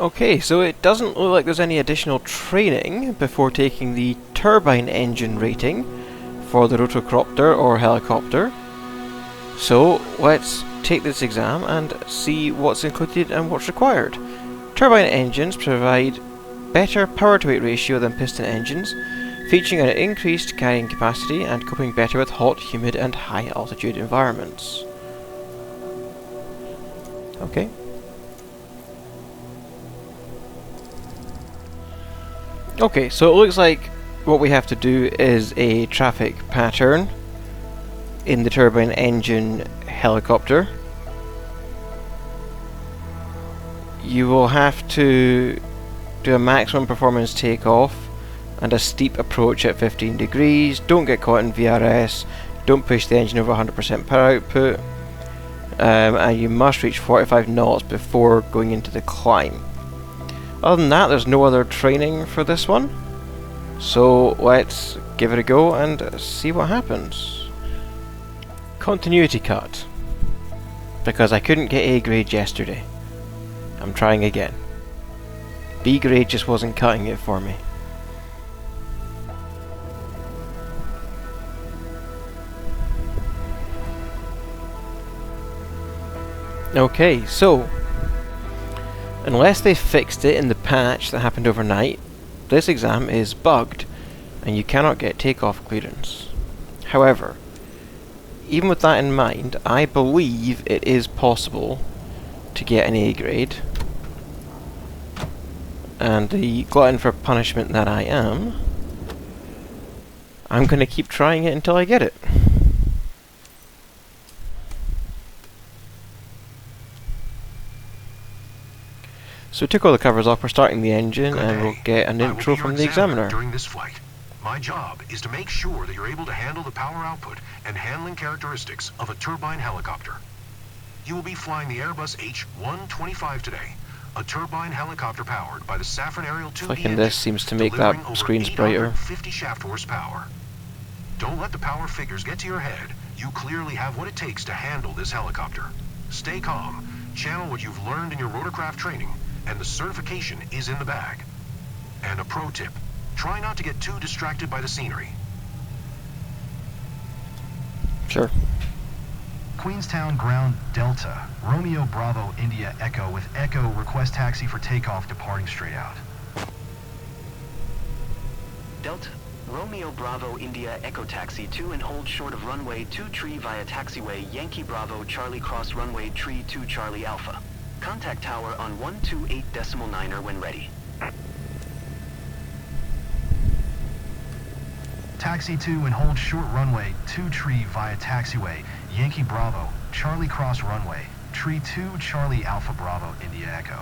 Okay, so it doesn't look like there's any additional training before taking the turbine engine rating for the rotocopter or helicopter. So let's take this exam and see what's included and what's required. Turbine engines provide better power to weight ratio than piston engines, featuring an increased carrying capacity and coping better with hot, humid and high altitude environments. Okay. Okay, so it looks like what we have to do is a traffic pattern in the turbine engine helicopter. You will have to do a maximum performance takeoff and a steep approach at 15 degrees. Don't get caught in VRS. Don't push the engine over 100% power output. And you must reach 45 knots before going into the climb. Other than that, there's no other training for this one. So let's give it a go and see what happens. Continuity cut. Because I couldn't get A grade yesterday. I'm trying again. B grade just wasn't cutting it for me. Okay, so unless they fixed it in the patch that happened overnight, this exam is bugged and you cannot get takeoff clearance. However, even with that in mind, I believe it is possible to get an A grade. And the glutton for punishment that I am, I'm going to keep trying it until I get it. So we took all the covers off, we're starting the engine, and we'll get an intro from the examiner. During this flight, my job is to make sure that you're able to handle the power output and handling characteristics of a turbine helicopter. You will be flying the Airbus H-125 today, a turbine helicopter powered by the Safran Ariel 2B Clicking this seems to make that screen brighter. 50 shaft horsepower. Don't let the power figures get to your head. You clearly have what it takes to handle this helicopter. Stay calm, channel what you've learned in your rotorcraft training, and the certification is in the bag. And a pro tip, try not to get too distracted by the scenery. Sure. Queenstown Ground Delta, Romeo Bravo India Echo with Echo request taxi for takeoff departing straight out. Delta, Romeo Bravo India Echo taxi 2 and hold short of runway 2 tree via taxiway Yankee Bravo Charlie cross runway tree 2 Charlie Alpha. Contact tower on 128.9er when ready. Taxi 2 and hold short runway 2 tree via taxiway Yankee Bravo, Charlie cross runway, tree 2 Charlie Alpha Bravo India Echo.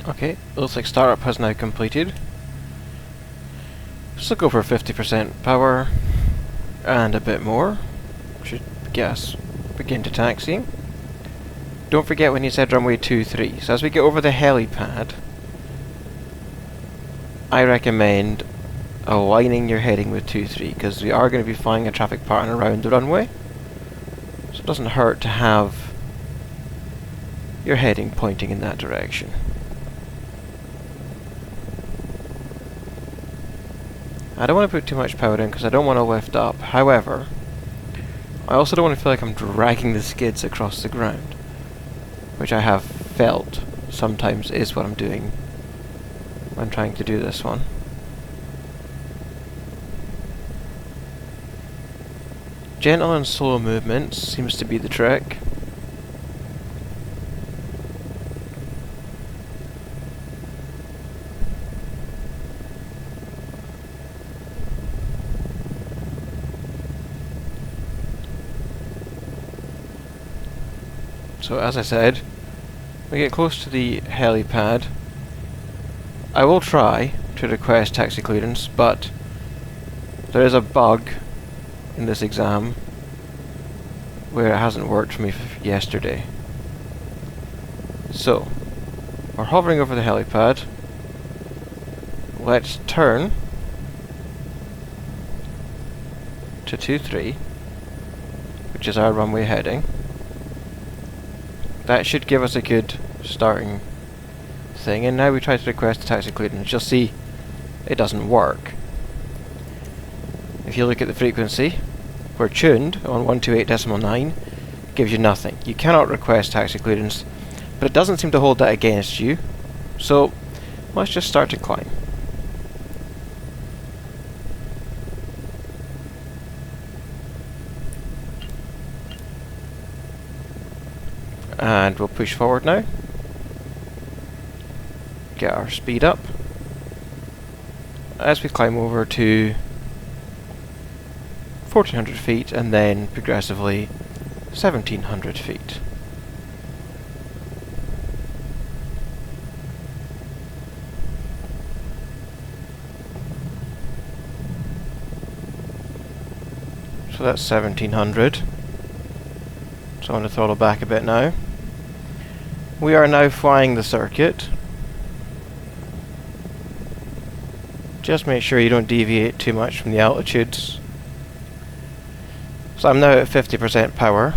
Okay, looks like startup has now completed. So go for 50% power and a bit more. Should guess begin to taxi. Don't forget when you said runway 23. So as we get over the helipad, I recommend aligning your heading with 23 because we are going to be flying a traffic pattern around the runway. So it doesn't hurt to have your heading pointing in that direction. I don't want to put too much power in because I don't want to lift up. However, I also don't want to feel like I'm dragging the skids across the ground, which I have felt sometimes is what I'm doing when trying to do this one. Gentle and slow movements seems to be the trick. So as I said, we get close to the helipad. I will try to request taxi clearance, but there is a bug in this exam where it hasn't worked for me yesterday. So, we're hovering over the helipad. Let's turn to 23, which is our runway heading. that should give us a good starting thing. And now we try to request a taxi clearance. You'll see it doesn't work. If you look at the frequency, we're tuned on 128.9, gives you nothing. You cannot request taxi clearance, but it doesn't seem to hold that against you. So let's just start to climb. And we'll push forward now. Get our speed up. As we climb over to 1400 feet and then progressively 1700 feet. So that's 1700. So I'm going to throttle back a bit now. We are now flying the circuit. Just make sure you don't deviate too much from the altitudes. So I'm now at 50% power.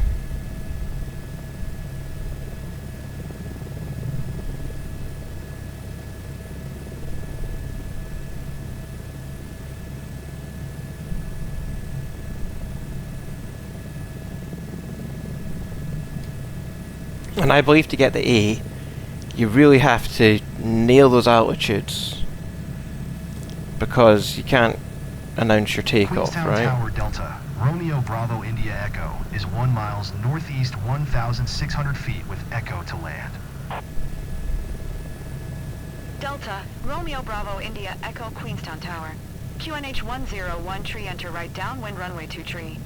And I believe to get the A, you really have to nail those altitudes, because you can't announce your takeoff, Queenstown right? Tower Delta, Romeo Bravo India Echo, is 1 miles northeast 1,600 feet with Echo to land. Delta, Romeo Bravo India Echo Queenstown Tower. QNH 101 tree enter right downwind runway 2 tree.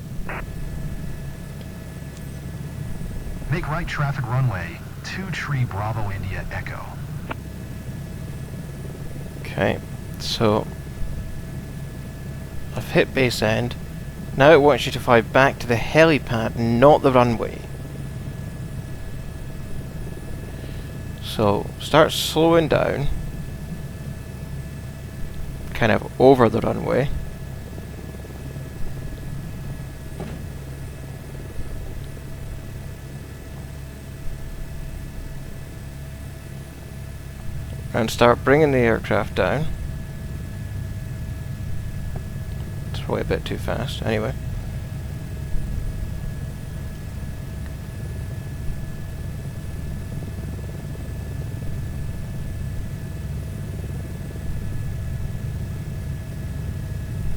Make right traffic runway 2 tree Bravo India Echo. Okay, so I've hit base end. Now it wants you to fly back to the helipad, not the runway. So start slowing down, kind of over the runway. And start bringing the aircraft down. It's probably a bit too fast, anyway.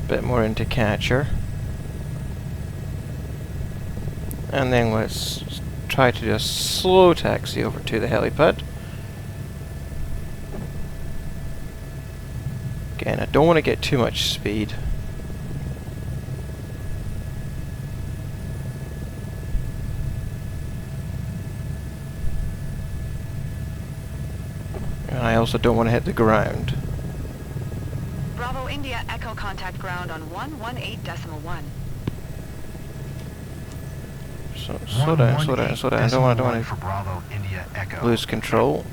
Bit more into catcher. And then let's try to do a slow taxi over to the helipad. Again, I don't want to get too much speed. And I also don't want to hit the ground. Bravo India Echo contact ground on 118.1. So slow down, slow down, slow down. I don't want for Bravo India Echo. to lose control.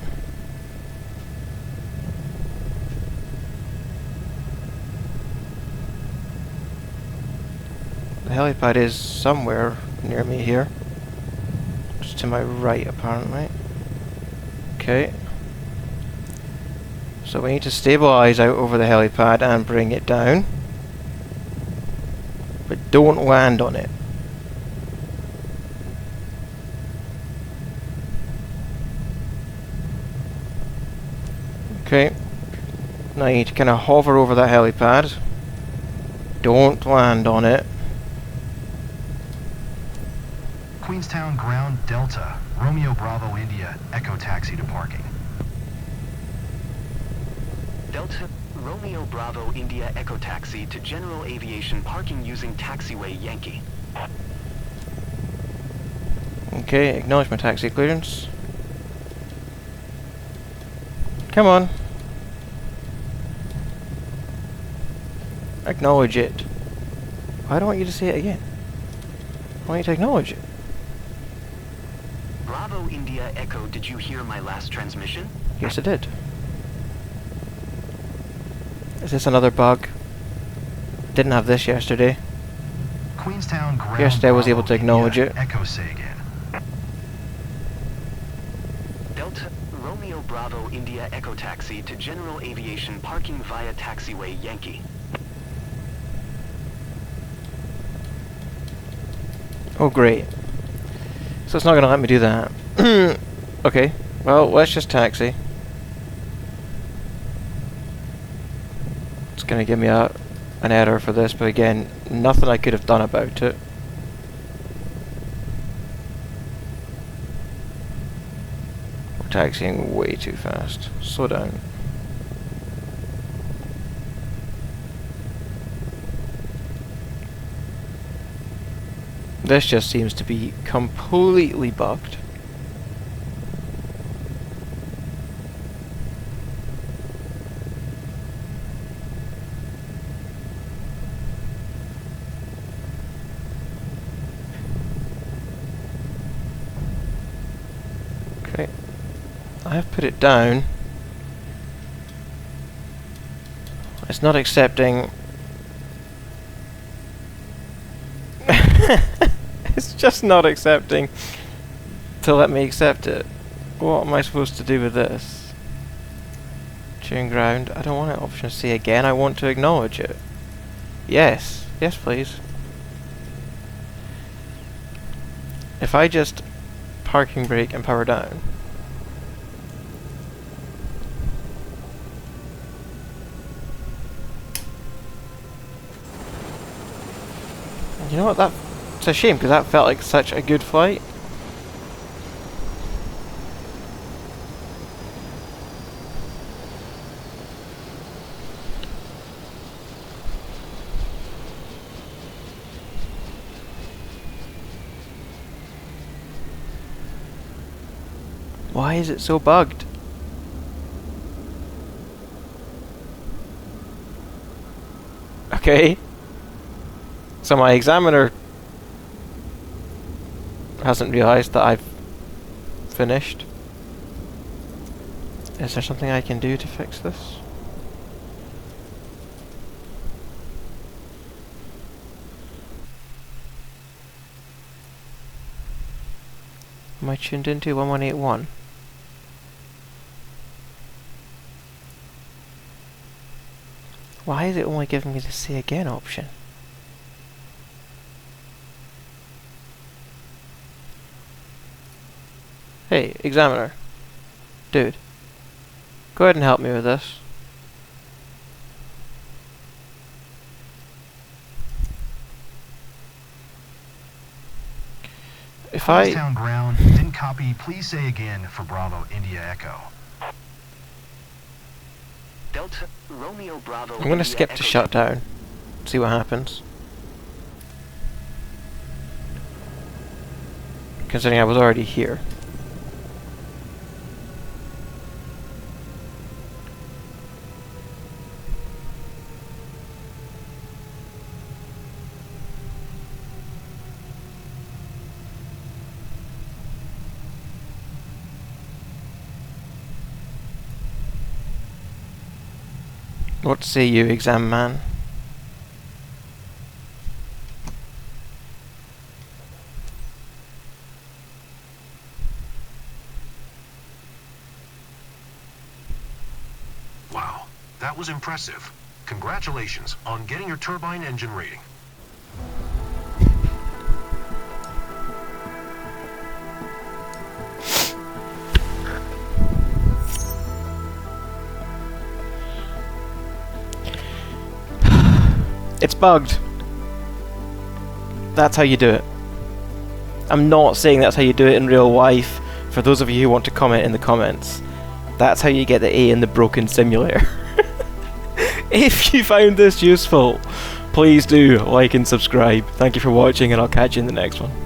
The helipad is somewhere near me here. Just to my right, apparently. Okay. So we need to stabilize out over the helipad and bring it down. But don't land on it. Okay. Now you need to kind of hover over that helipad. Don't land on it. Queenstown Ground Delta, Romeo Bravo India Echo taxi to parking. Delta, Romeo Bravo India Echo Taxi to General Aviation parking using taxiway Yankee. Okay, acknowledge my taxi clearance. Come on. Acknowledge it. Why do I want you to say it again? I want you to acknowledge it. Bravo India Echo, did you hear my last transmission? Yes, I did. Is this another bug? Didn't have this yesterday. Queenstown Ground Yesterday I was able Bravo to acknowledge India it. Echo say again. Delta Romeo Bravo India Echo Taxi to General Aviation parking via taxiway Yankee. Oh great. So it's not gonna let me do that. Okay, well let's just taxi. It's gonna give me an error for this, but again, nothing I could have done about it. We're taxiing way too fast. Slow down. This just seems to be completely bugged. Okay, I have put it down. It's not accepting. It's just not accepting to let me accept it. What am I supposed to do with this? Tune ground. I don't want it option C again. I want to acknowledge it. Yes. Yes, please. If I just parking brake and power down. You know what? It's a shame because that felt like such a good flight. Why is it so bugged? Okay. So my examiner hasn't realised that I've finished. Is there something I can do to fix this? Am I tuned into 1181? Why is it only giving me the say again option? Hey, examiner. Dude. Go ahead and help me with this. If Town ground, didn't copy, please say again for Bravo India Echo. Delta Romeo Bravo. I'm gonna skip to shutdown. See what happens. Considering I was already here. What say you, exam man? Wow, that was impressive. Congratulations on getting your turbine engine rating. It's bugged. That's how you do it. I'm not saying that's how you do it in real life. For those of you who want to comment in the comments, that's how you get the A in the broken simulator. If you found this useful, please do like and subscribe. Thank you for watching, and I'll catch you in the next one.